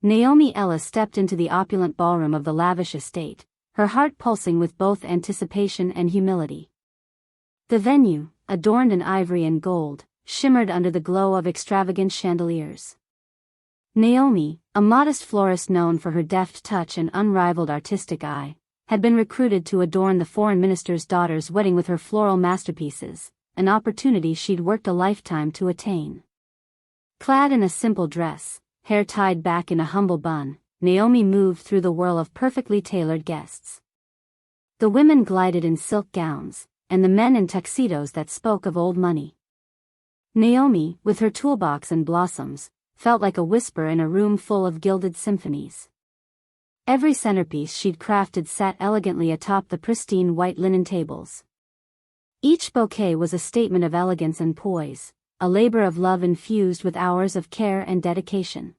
Naomi Ellis stepped into the opulent ballroom of the lavish estate, her heart pulsing with both anticipation and humility. The venue, adorned in ivory and gold, shimmered under the glow of extravagant chandeliers. Naomi, a modest florist known for her deft touch and unrivaled artistic eye, had been recruited to adorn the foreign minister's daughter's wedding with her floral masterpieces, an opportunity she'd worked a lifetime to attain. Clad in a simple dress, hair tied back in a humble bun, Naomi moved through the whirl of perfectly tailored guests. The women glided in silk gowns, and the men in tuxedos that spoke of old money. Naomi, with her toolbox and blossoms, felt like a whisper in a room full of gilded symphonies. Every centerpiece she'd crafted sat elegantly atop the pristine white linen tables. Each bouquet was a statement of elegance and poise, a labor of love infused with hours of care and dedication.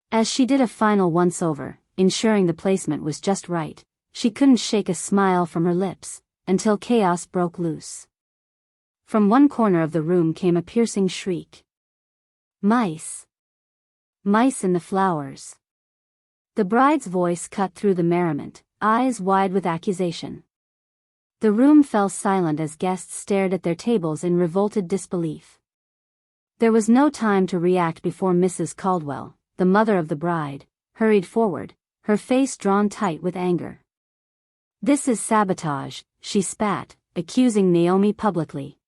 As she did a final once-over, ensuring the placement was just right, she couldn't shake a smile from her lips, until chaos broke loose. From one corner of the room came a piercing shriek. Mice! Mice in the flowers! The bride's voice cut through the merriment, eyes wide with accusation. The room fell silent as guests stared at their tables in revolted disbelief. There was no time to react before Mrs. Caldwell, the mother of the bride, hurried forward, her face drawn tight with anger. "This is sabotage," she spat, accusing Naomi publicly.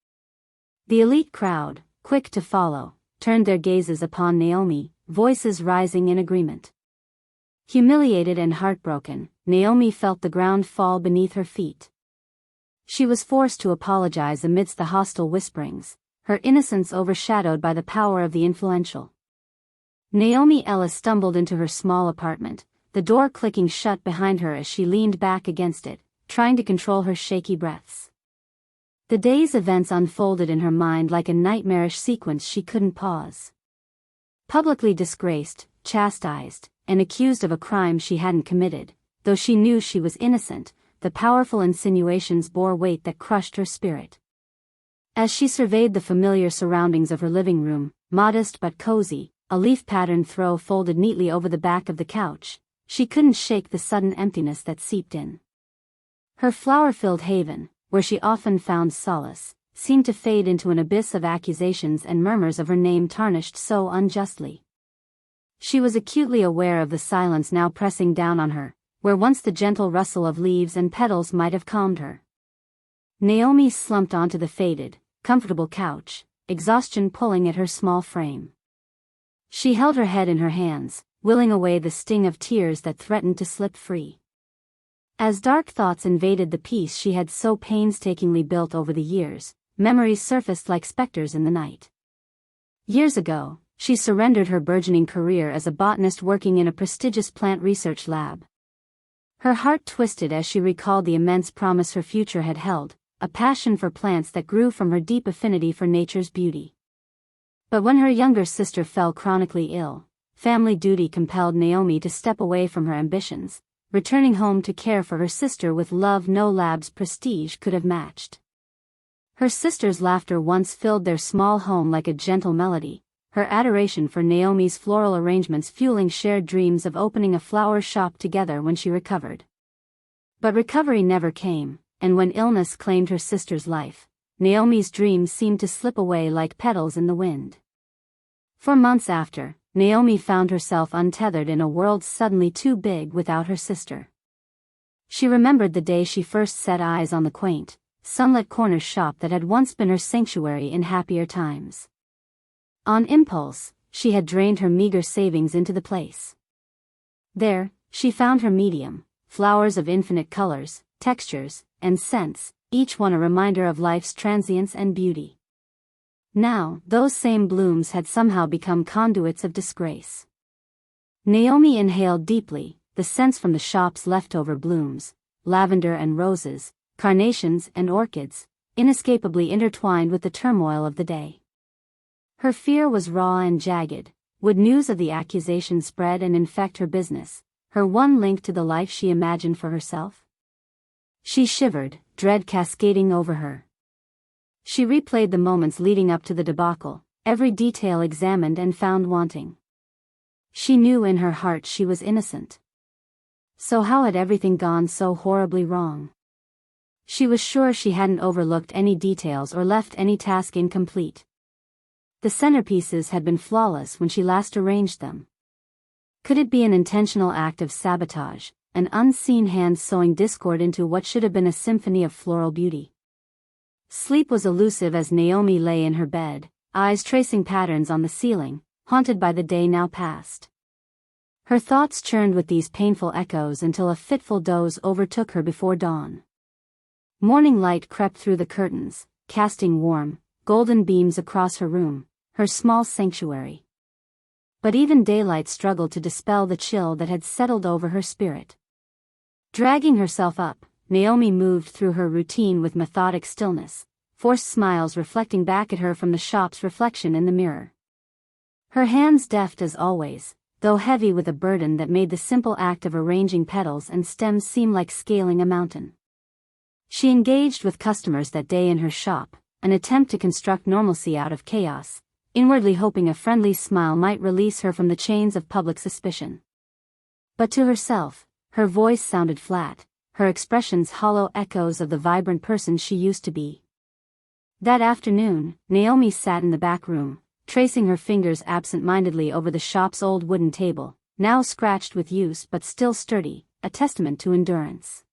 The elite crowd, quick to follow, turned their gazes upon Naomi, voices rising in agreement. Humiliated and heartbroken, Naomi felt the ground fall beneath her feet. She was forced to apologize amidst the hostile whisperings, her innocence overshadowed by the power of the influential. Naomi Ellis stumbled into her small apartment, the door clicking shut behind her as she leaned back against it, trying to control her shaky breaths. The day's events unfolded in her mind like a nightmarish sequence she couldn't pause. Publicly disgraced, chastised, and accused of a crime she hadn't committed, though she knew she was innocent, the powerful insinuations bore weight that crushed her spirit. As she surveyed the familiar surroundings of her living room, modest but cozy, a leaf-patterned throw folded neatly over the back of the couch, she couldn't shake the sudden emptiness that seeped in. Her flower-filled haven, where she often found solace, seemed to fade into an abyss of accusations and murmurs of her name tarnished so unjustly. She was acutely aware of the silence now pressing down on her, where once the gentle rustle of leaves and petals might have calmed her. Naomi slumped onto the faded, comfortable couch, exhaustion pulling at her small frame. She held her head in her hands, willing away the sting of tears that threatened to slip free. As dark thoughts invaded the peace she had so painstakingly built over the years, memories surfaced like specters in the night. Years ago, she surrendered her burgeoning career as a botanist working in a prestigious plant research lab. Her heart twisted as she recalled the immense promise her future had held, a passion for plants that grew from her deep affinity for nature's beauty. But when her younger sister fell chronically ill, family duty compelled Naomi to step away from her ambitions, returning home to care for her sister with love no lab's prestige could have matched. Her sister's laughter once filled their small home like a gentle melody, her adoration for Naomi's floral arrangements fueling shared dreams of opening a flower shop together when she recovered. But recovery never came, and when illness claimed her sister's life, Naomi's dreams seemed to slip away like petals in the wind. For months after, Naomi found herself untethered in a world suddenly too big without her sister. She remembered the day she first set eyes on the quaint, sunlit corner shop that had once been her sanctuary in happier times. On impulse, she had drained her meager savings into the place. There, she found her medium, flowers of infinite colors, textures, and scents, each one a reminder of life's transience and beauty. Now, those same blooms had somehow become conduits of disgrace. Naomi inhaled deeply, the scents from the shop's leftover blooms, lavender and roses, carnations and orchids, inescapably intertwined with the turmoil of the day. Her fear was raw and jagged. Would news of the accusation spread and infect her business, her one link to the life she imagined for herself? She shivered, dread cascading over her. She replayed the moments leading up to the debacle, every detail examined and found wanting. She knew in her heart she was innocent. So how had everything gone so horribly wrong? She was sure she hadn't overlooked any details or left any task incomplete. The centerpieces had been flawless when she last arranged them. Could it be an intentional act of sabotage, an unseen hand sowing discord into what should have been a symphony of floral beauty? Sleep was elusive as Naomi lay in her bed, eyes tracing patterns on the ceiling, haunted by the day now past. Her thoughts churned with these painful echoes until a fitful doze overtook her before dawn. Morning light crept through the curtains, casting warm, golden beams across her room, her small sanctuary. But even daylight struggled to dispel the chill that had settled over her spirit. Dragging herself up, Naomi moved through her routine with methodic stillness, forced smiles reflecting back at her from the shop's reflection in the mirror. Her hands deft as always, though heavy with a burden that made the simple act of arranging petals and stems seem like scaling a mountain. She engaged with customers that day in her shop, an attempt to construct normalcy out of chaos, inwardly hoping a friendly smile might release her from the chains of public suspicion. But to herself, her voice sounded flat, her expressions hollow echoes of the vibrant person she used to be. That afternoon, Naomi sat in the back room, tracing her fingers absent-mindedly over the shop's old wooden table, now scratched with use but still sturdy, a testament to endurance.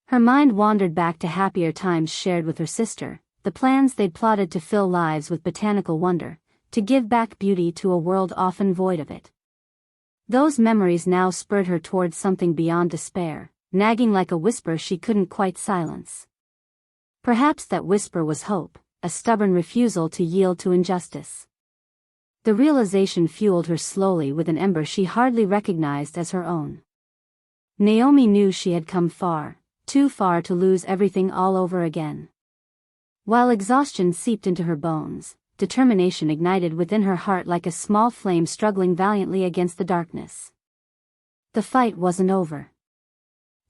Her mind wandered back to happier times shared with her sister, the plans they'd plotted to fill lives with botanical wonder, to give back beauty to a world often void of it. Those memories now spurred her towards something beyond despair, nagging like a whisper she couldn't quite silence. Perhaps that whisper was hope, a stubborn refusal to yield to injustice. The realization fueled her slowly with an ember she hardly recognized as her own. Naomi knew she had come far, too far to lose everything all over again. While exhaustion seeped into her bones, determination ignited within her heart like a small flame struggling valiantly against the darkness. The fight wasn't over.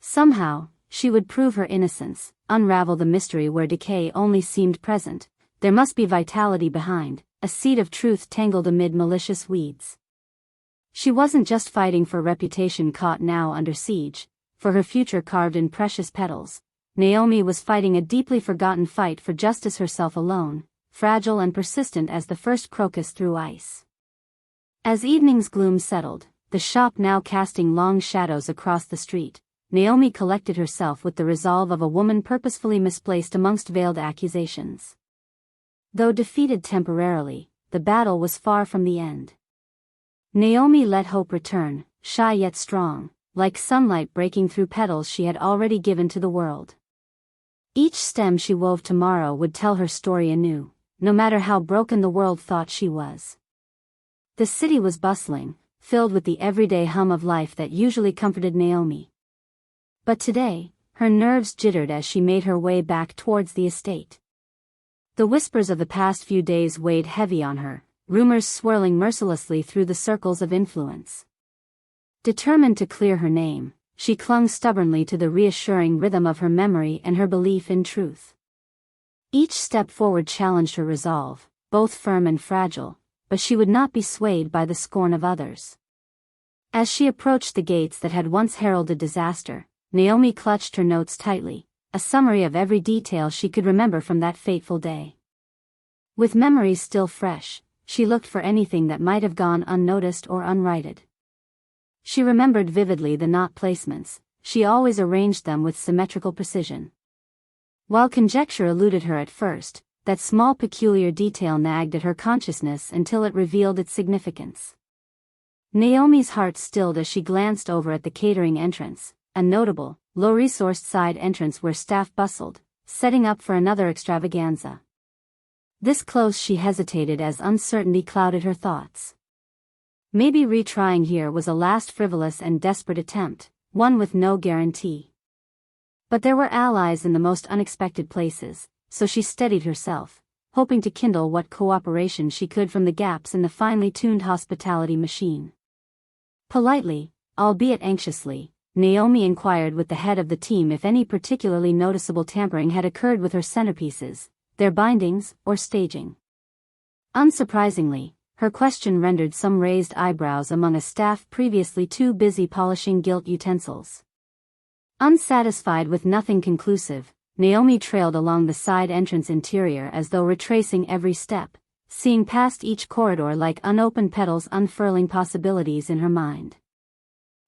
Somehow, she would prove her innocence, unravel the mystery where decay only seemed present. There must be vitality behind, a seed of truth tangled amid malicious weeds. She wasn't just fighting for reputation caught now under siege, for her future carved in precious petals. Naomi was fighting a deeply forgotten fight for justice herself alone, fragile and persistent as the first crocus through ice. As evening's gloom settled, the shop now casting long shadows across the street, Naomi collected herself with the resolve of a woman purposefully misplaced amongst veiled accusations. Though defeated temporarily, the battle was far from the end. Naomi let hope return, shy yet strong, like sunlight breaking through petals she had already given to the world. Each stem she wove tomorrow would tell her story anew, no matter how broken the world thought she was. The city was bustling, filled with the everyday hum of life that usually comforted Naomi. But today, her nerves jittered as she made her way back towards the estate. The whispers of the past few days weighed heavy on her, rumors swirling mercilessly through the circles of influence. Determined to clear her name, she clung stubbornly to the reassuring rhythm of her memory and her belief in truth. Each step forward challenged her resolve, both firm and fragile, but she would not be swayed by the scorn of others. As she approached the gates that had once heralded disaster, Naomi clutched her notes tightly, a summary of every detail she could remember from that fateful day. With memories still fresh, she looked for anything that might have gone unnoticed or unrighted. She remembered vividly the knot placements, she always arranged them with symmetrical precision. While conjecture eluded her at first, that small peculiar detail nagged at her consciousness until it revealed its significance. Naomi's heart stilled as she glanced over at the catering entrance, a notable, low-resourced side entrance where staff bustled, setting up for another extravaganza. This close she hesitated as uncertainty clouded her thoughts. Maybe retrying here was a last frivolous and desperate attempt, one with no guarantee. But there were allies in the most unexpected places, so she steadied herself, hoping to kindle what cooperation she could from the gaps in the finely tuned hospitality machine. Politely, albeit anxiously, Naomi inquired with the head of the team if any particularly noticeable tampering had occurred with her centerpieces, their bindings, or staging. Unsurprisingly, her question rendered some raised eyebrows among a staff previously too busy polishing gilt utensils. Unsatisfied with nothing conclusive, Naomi trailed along the side entrance interior as though retracing every step, seeing past each corridor like unopened petals unfurling possibilities in her mind.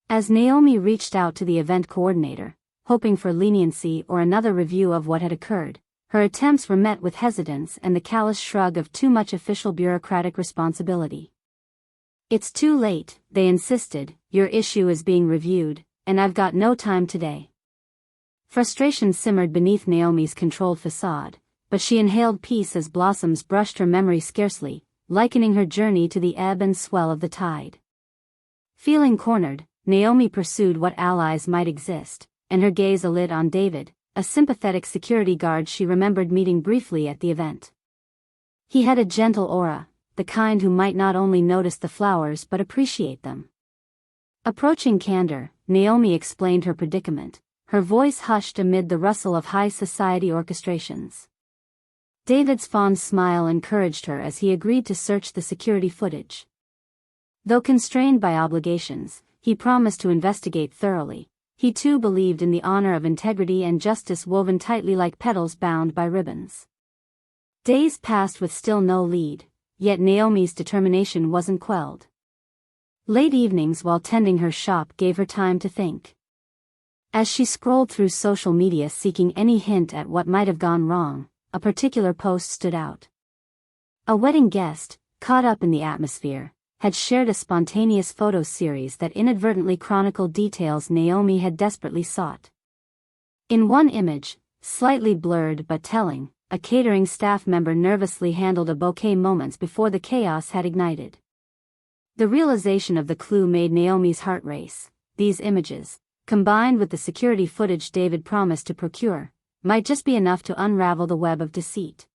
As Naomi reached out to the event coordinator, hoping for leniency or another review of what had occurred, her attempts were met with hesitance and the callous shrug of too much official bureaucratic responsibility. "It's too late," they insisted, "your issue is being reviewed, and I've got no time today." Frustration simmered beneath Naomi's controlled facade, but she inhaled peace as blossoms brushed her memory scarcely, likening her journey to the ebb and swell of the tide. Feeling cornered, Naomi pursued what allies might exist, and her gaze alit on David, a sympathetic security guard she remembered meeting briefly at the event. He had a gentle aura, the kind who might not only notice the flowers but appreciate them. Approaching candor, Naomi explained her predicament, her voice hushed amid the rustle of high society orchestrations. David's fond smile encouraged her as he agreed to search the security footage. Though constrained by obligations, he promised to investigate thoroughly. He too believed in the honor of integrity and justice woven tightly like petals bound by ribbons. Days passed with still no lead, yet Naomi's determination wasn't quelled. Late evenings while tending her shop gave her time to think. As she scrolled through social media seeking any hint at what might have gone wrong, a particular post stood out. A wedding guest, caught up in the atmosphere, had shared a spontaneous photo series that inadvertently chronicled details Naomi had desperately sought. In one image, slightly blurred but telling, a catering staff member nervously handled a bouquet moments before the chaos had ignited. The realization of the clue made Naomi's heart race. These images, combined with the security footage David promised to procure, might just be enough to unravel the web of deceit.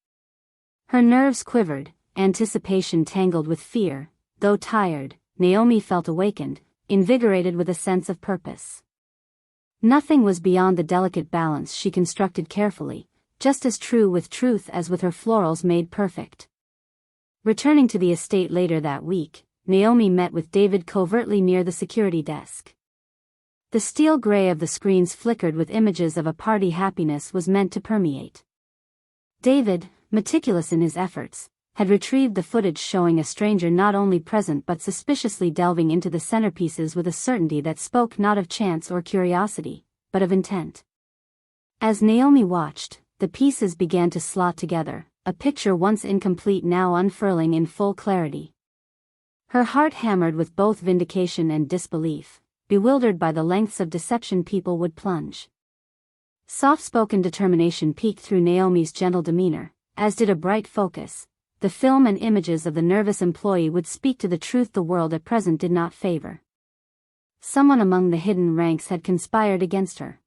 Her nerves quivered, anticipation tangled with fear. Though tired, Naomi felt awakened, invigorated with a sense of purpose. Nothing was beyond the delicate balance she constructed carefully, just as true with truth as with her florals made perfect. Returning to the estate later that week, Naomi met with David covertly near the security desk. The steel gray of the screens flickered with images of a party happiness was meant to permeate. David, meticulous in his efforts, had retrieved the footage showing a stranger not only present but suspiciously delving into the centerpieces with a certainty that spoke not of chance or curiosity, but of intent. As Naomi watched, the pieces began to slot together, a picture once incomplete now unfurling in full clarity. Her heart hammered with both vindication and disbelief, bewildered by the lengths of deception people would plunge. Soft-spoken determination peeked through Naomi's gentle demeanor, as did a bright focus. The film and images of the nervous employee would speak to the truth the world at present did not favor. Someone among the hidden ranks had conspired against her.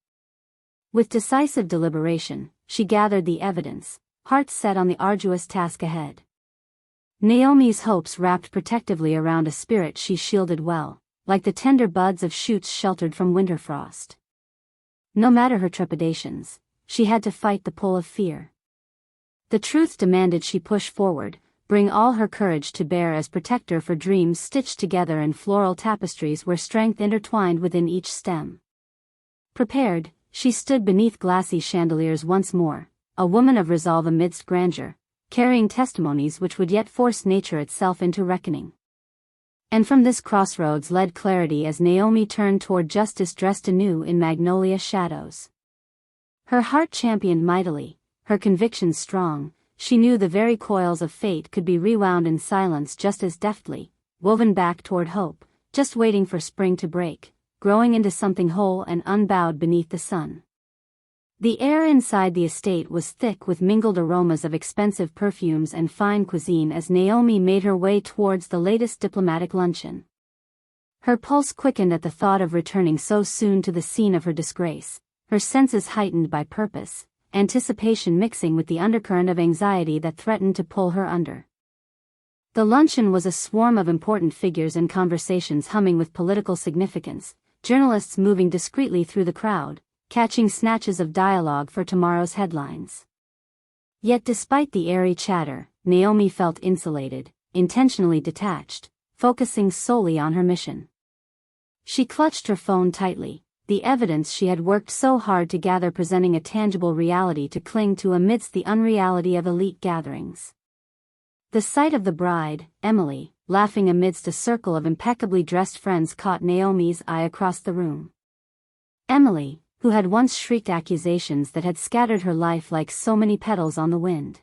With decisive deliberation, she gathered the evidence, heart set on the arduous task ahead. Naomi's hopes wrapped protectively around a spirit she shielded well, like the tender buds of shoots sheltered from winter frost. No matter her trepidations, she had to fight the pull of fear. The truth demanded she push forward, bring all her courage to bear as protector for dreams stitched together in floral tapestries where strength intertwined within each stem. Prepared, she stood beneath glassy chandeliers once more, a woman of resolve amidst grandeur, carrying testimonies which would yet force nature itself into reckoning. And from this crossroads led clarity as Naomi turned toward justice dressed anew in magnolia shadows. Her heart championed mightily, her convictions strong. She knew the very coils of fate could be rewound in silence just as deftly, woven back toward hope, just waiting for spring to break, growing into something whole and unbowed beneath the sun. The air inside the estate was thick with mingled aromas of expensive perfumes and fine cuisine as Naomi made her way towards the latest diplomatic luncheon. Her pulse quickened at the thought of returning so soon to the scene of her disgrace, her senses heightened by purpose, anticipation mixing with the undercurrent of anxiety that threatened to pull her under. The luncheon was a swarm of important figures and conversations humming with political significance, journalists moving discreetly through the crowd, catching snatches of dialogue for tomorrow's headlines. Yet despite the airy chatter, Naomi felt insulated, intentionally detached, focusing solely on her mission. She clutched her phone tightly, the evidence she had worked so hard to gather presenting a tangible reality to cling to amidst the unreality of elite gatherings. The sight of the bride, Emily, laughing amidst a circle of impeccably dressed friends caught Naomi's eye across the room. Emily, who had once shrieked accusations that had scattered her life like so many petals on the wind.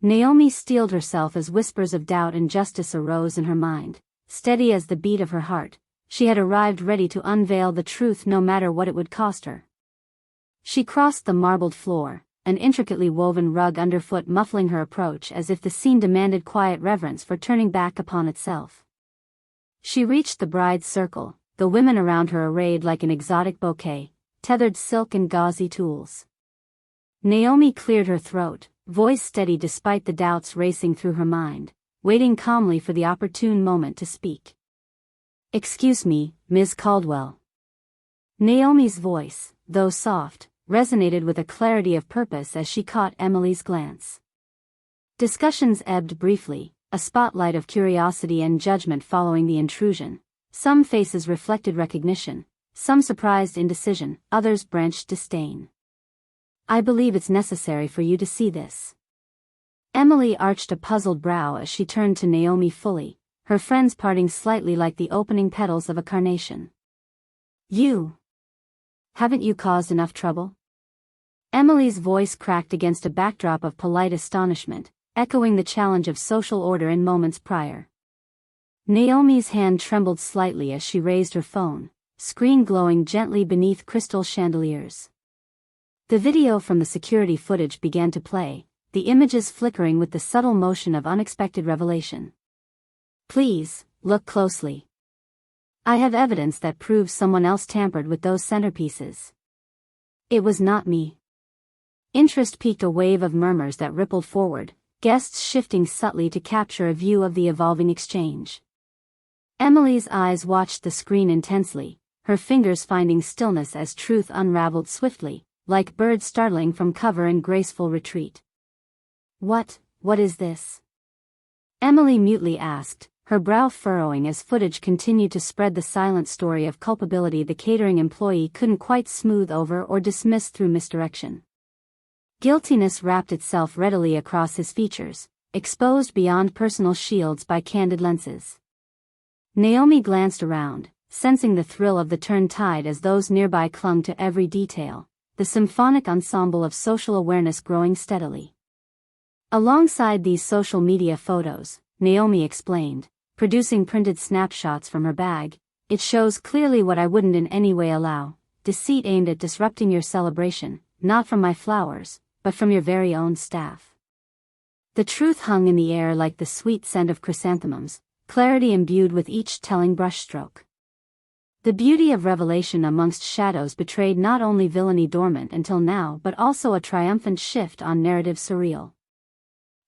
Naomi steeled herself as whispers of doubt and justice arose in her mind, steady as the beat of her heart. She had arrived ready to unveil the truth no matter what it would cost her. She crossed the marbled floor, an intricately woven rug underfoot muffling her approach as if the scene demanded quiet reverence for turning back upon itself. She reached the bride's circle, the women around her arrayed like an exotic bouquet, tethered silk and gauzy tulle. Naomi cleared her throat, voice steady despite the doubts racing through her mind, waiting calmly for the opportune moment to speak. "Excuse me, Ms. Caldwell." Naomi's voice, though soft, resonated with a clarity of purpose as she caught Emily's glance. Discussions ebbed briefly, a spotlight of curiosity and judgment following the intrusion. Some faces reflected recognition, some surprised indecision, others branched disdain. "I believe it's necessary for you to see this." Emily arched a puzzled brow as she turned to Naomi fully, her friends parting slightly like the opening petals of a carnation. "You? Haven't you caused enough trouble?" Emily's voice cracked against a backdrop of polite astonishment, echoing the challenge of social order in moments prior. Naomi's hand trembled slightly as she raised her phone, screen glowing gently beneath crystal chandeliers. The video from the security footage began to play, the images flickering with the subtle motion of unexpected revelation. "Please, look closely. I have evidence that proves someone else tampered with those centerpieces. It was not me." Interest piqued a wave of murmurs that rippled forward, guests shifting subtly to capture a view of the evolving exchange. Emily's eyes watched the screen intensely, her fingers finding stillness as truth unraveled swiftly, like birds startling from cover in graceful retreat. What is this?" Emily mutely asked, her brow furrowing as footage continued to spread the silent story of culpability the catering employee couldn't quite smooth over or dismiss through misdirection. Guiltiness wrapped itself readily across his features, exposed beyond personal shields by candid lenses. Naomi glanced around, sensing the thrill of the turned tide as those nearby clung to every detail, the symphonic ensemble of social awareness growing steadily. "Alongside these social media photos," Naomi explained, producing printed snapshots from her bag, "it shows clearly what I wouldn't in any way allow, deceit aimed at disrupting your celebration, not from my flowers, but from your very own staff." The truth hung in the air like the sweet scent of chrysanthemums, clarity imbued with each telling brushstroke. The beauty of revelation amongst shadows betrayed not only villainy dormant until now but also a triumphant shift on narrative surreal.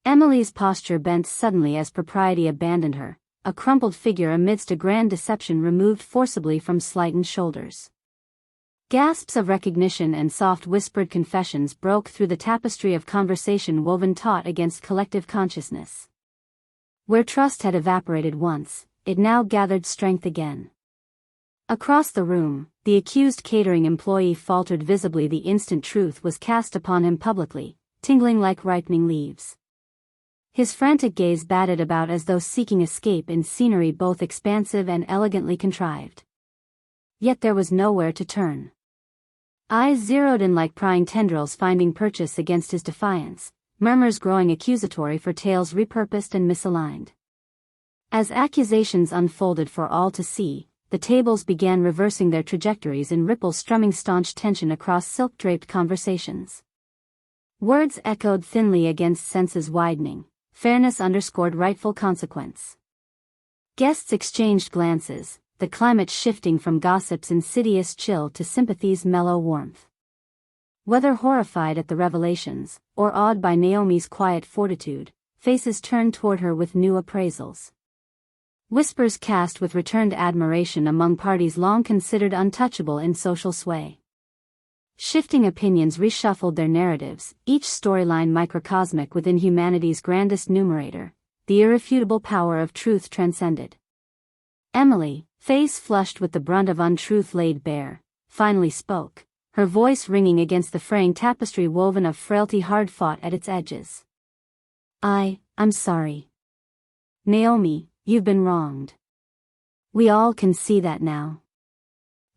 Emily's posture bent suddenly as propriety abandoned her, a crumpled figure amidst a grand deception removed forcibly from slightened shoulders. Gasps of recognition and soft whispered confessions broke through the tapestry of conversation woven taut against collective consciousness. Where trust had evaporated once, it now gathered strength again. Across the room, the accused catering employee faltered visibly. The instant truth was cast upon him publicly, tingling like ripening leaves. His frantic gaze batted about as though seeking escape in scenery both expansive and elegantly contrived. Yet there was nowhere to turn. Eyes zeroed in like prying tendrils finding purchase against his defiance, murmurs growing accusatory for tales repurposed and misaligned. As accusations unfolded for all to see, the tables began reversing their trajectories in ripples strumming staunch tension across silk-draped conversations. Words echoed thinly against senses widening, fairness underscored rightful consequence. Guests exchanged glances, the climate shifting from gossip's insidious chill to sympathy's mellow warmth. Whether horrified at the revelations, or awed by Naomi's quiet fortitude, faces turned toward her with new appraisals. Whispers cast with returned admiration among parties long considered untouchable in social sway. Shifting opinions reshuffled their narratives, each storyline microcosmic within humanity's grandest numerator, the irrefutable power of truth transcended. Emily, face flushed with the brunt of untruth laid bare, finally spoke, her voice ringing against the fraying tapestry woven of frailty hard-fought at its edges. I'm sorry. Naomi, you've been wronged. We all can see that now.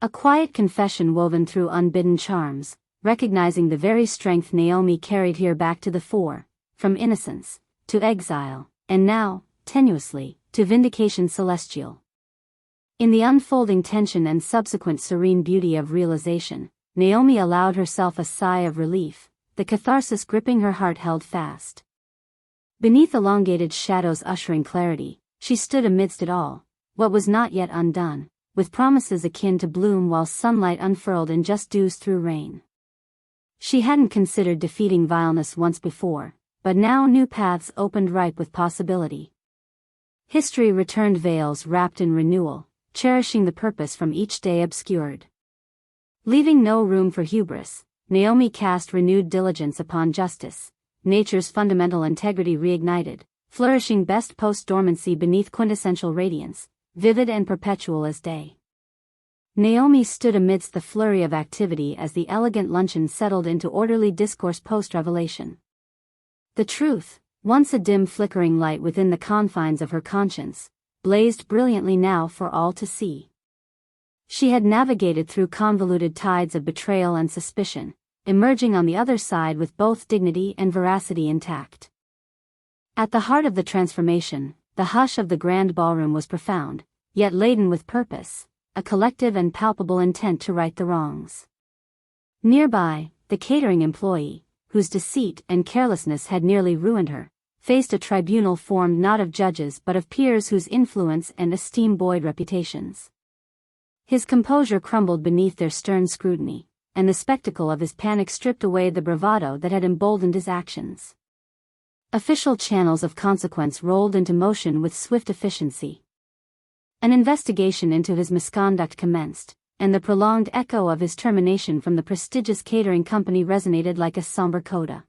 A quiet confession woven through unbidden charms, recognizing the very strength Naomi carried here back to the fore, from innocence, to exile, and now, tenuously, to vindication celestial. In the unfolding tension and subsequent serene beauty of realization, Naomi allowed herself a sigh of relief, the catharsis gripping her heart held fast. Beneath elongated shadows ushering clarity, she stood amidst it all, what was not yet undone, with promises akin to bloom while sunlight unfurled in just dews through rain. She hadn't considered defeating vileness once before, but now new paths opened ripe with possibility. History returned veils wrapped in renewal, cherishing the purpose from each day obscured. Leaving no room for hubris, Naomi cast renewed diligence upon justice, nature's fundamental integrity reignited, flourishing best post-dormancy beneath quintessential radiance, vivid and perpetual as day. Naomi stood amidst the flurry of activity as the elegant luncheon settled into orderly discourse post-revelation. The truth, once a dim flickering light within the confines of her conscience, blazed brilliantly now for all to see. She had navigated through convoluted tides of betrayal and suspicion, emerging on the other side with both dignity and veracity intact. At the heart of the transformation, the hush of the grand ballroom was profound, yet laden with purpose, a collective and palpable intent to right the wrongs. Nearby, the catering employee, whose deceit and carelessness had nearly ruined her, faced a tribunal formed not of judges but of peers whose influence and esteem buoyed reputations. His composure crumbled beneath their stern scrutiny, and the spectacle of his panic stripped away the bravado that had emboldened his actions. Official channels of consequence rolled into motion with swift efficiency. An investigation into his misconduct commenced, and the prolonged echo of his termination from the prestigious catering company resonated like a somber coda.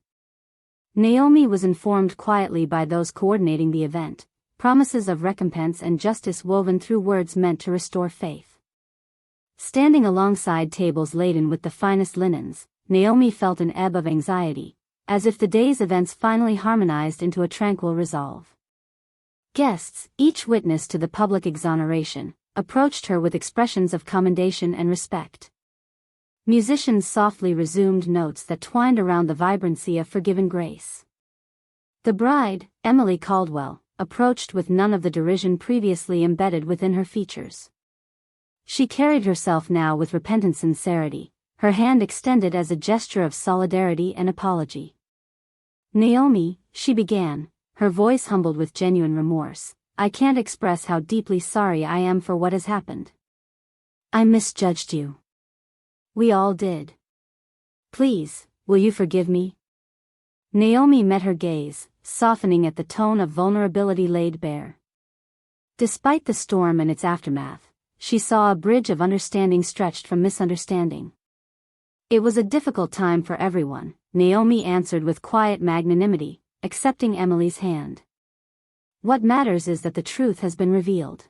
Naomi was informed quietly by those coordinating the event, promises of recompense and justice woven through words meant to restore faith. Standing alongside tables laden with the finest linens, Naomi felt an ebb of anxiety, as if the day's events finally harmonized into a tranquil resolve. Guests, each witness to the public exoneration, approached her with expressions of commendation and respect. Musicians softly resumed notes that twined around the vibrancy of forgiven grace. The bride, Emily Caldwell, approached with none of the derision previously embedded within her features. She carried herself now with repentant sincerity, her hand extended as a gesture of solidarity and apology. Naomi, she began, her voice humbled with genuine remorse, I can't express how deeply sorry I am for what has happened. I misjudged you. We all did. Please, will you forgive me? Naomi met her gaze, softening at the tone of vulnerability laid bare. Despite the storm and its aftermath, she saw a bridge of understanding stretched from misunderstanding. It was a difficult time for everyone, Naomi answered with quiet magnanimity, accepting Emily's hand. What matters is that the truth has been revealed.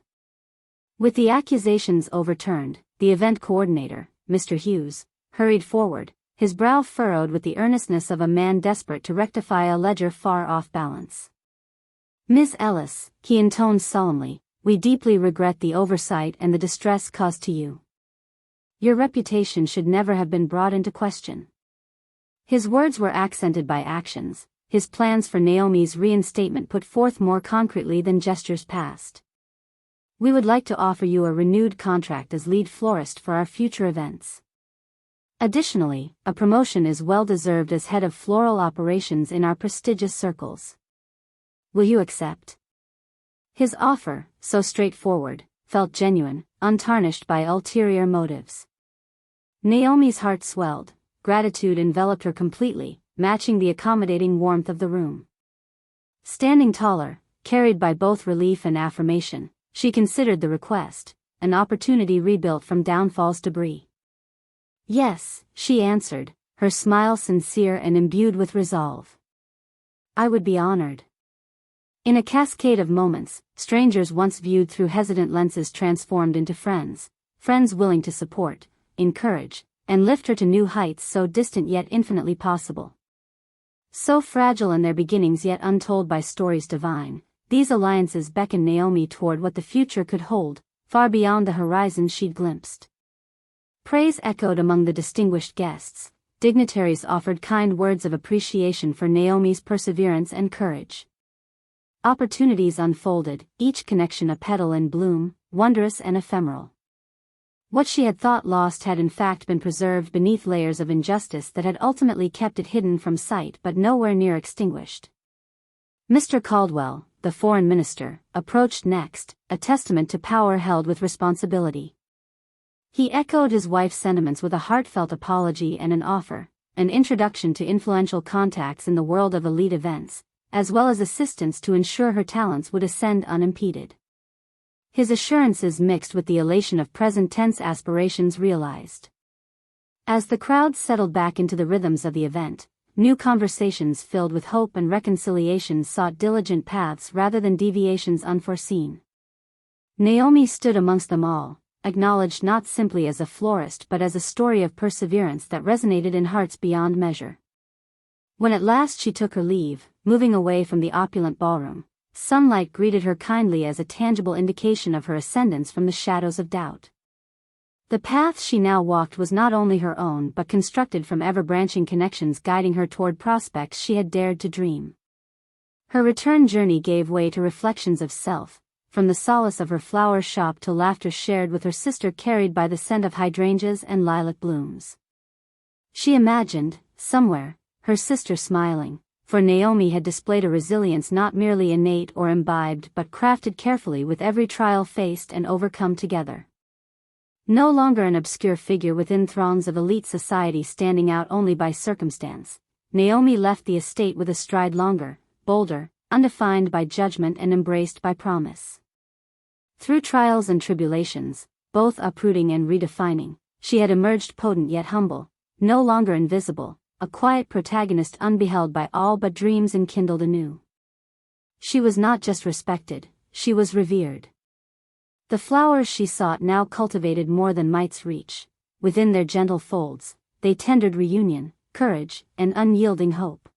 With the accusations overturned, the event coordinator, Mr. Hughes, hurried forward, his brow furrowed with the earnestness of a man desperate to rectify a ledger far off balance. Miss Ellis, he intoned solemnly, we deeply regret the oversight and the distress caused to you. Your reputation should never have been brought into question. His words were accented by actions, his plans for Naomi's reinstatement put forth more concretely than gestures past. We would like to offer you a renewed contract as lead florist for our future events. Additionally, a promotion is well-deserved as head of floral operations in our prestigious circles. Will you accept? His offer, so straightforward, felt genuine, untarnished by ulterior motives. Naomi's heart swelled, gratitude enveloped her completely, matching the accommodating warmth of the room. Standing taller, carried by both relief and affirmation, she considered the request, an opportunity rebuilt from downfall's debris. Yes, she answered, her smile sincere and imbued with resolve. I would be honored. In a cascade of moments, strangers once viewed through hesitant lenses transformed into friends, friends willing to support, encourage, and lift her to new heights so distant yet infinitely possible. So fragile in their beginnings yet untold by stories divine, these alliances beckoned Naomi toward what the future could hold, far beyond the horizon she'd glimpsed. Praise echoed among the distinguished guests, dignitaries offered kind words of appreciation for Naomi's perseverance and courage. Opportunities unfolded, each connection a petal in bloom, wondrous and ephemeral. What she had thought lost had in fact been preserved beneath layers of injustice that had ultimately kept it hidden from sight but nowhere near extinguished. Mr. Caldwell, the foreign minister, approached next, a testament to power held with responsibility. He echoed his wife's sentiments with a heartfelt apology and an offer, an introduction to influential contacts in the world of elite events, as well as assistance to ensure her talents would ascend unimpeded. His assurances mixed with the elation of present-tense aspirations realized. As the crowd settled back into the rhythms of the event, new conversations filled with hope and reconciliation sought diligent paths rather than deviations unforeseen. Naomi stood amongst them all, acknowledged not simply as a florist but as a story of perseverance that resonated in hearts beyond measure. When at last she took her leave, moving away from the opulent ballroom, sunlight greeted her kindly as a tangible indication of her ascendance from the shadows of doubt. The path she now walked was not only her own but constructed from ever-branching connections guiding her toward prospects she had dared to dream. Her return journey gave way to reflections of self, from the solace of her flower shop to laughter shared with her sister carried by the scent of hydrangeas and lilac blooms. She imagined, somewhere, her sister smiling, for Naomi had displayed a resilience not merely innate or imbibed but crafted carefully with every trial faced and overcome together. No longer an obscure figure within throngs of elite society standing out only by circumstance, Naomi left the estate with a stride longer, bolder, undefined by judgment and embraced by promise. Through trials and tribulations, both uprooting and redefining, she had emerged potent yet humble, no longer invisible, a quiet protagonist unbeheld by all but dreams enkindled anew. She was not just respected, she was revered. The flowers she sought now cultivated more than might's reach. Within their gentle folds, they tendered reunion, courage, and unyielding hope.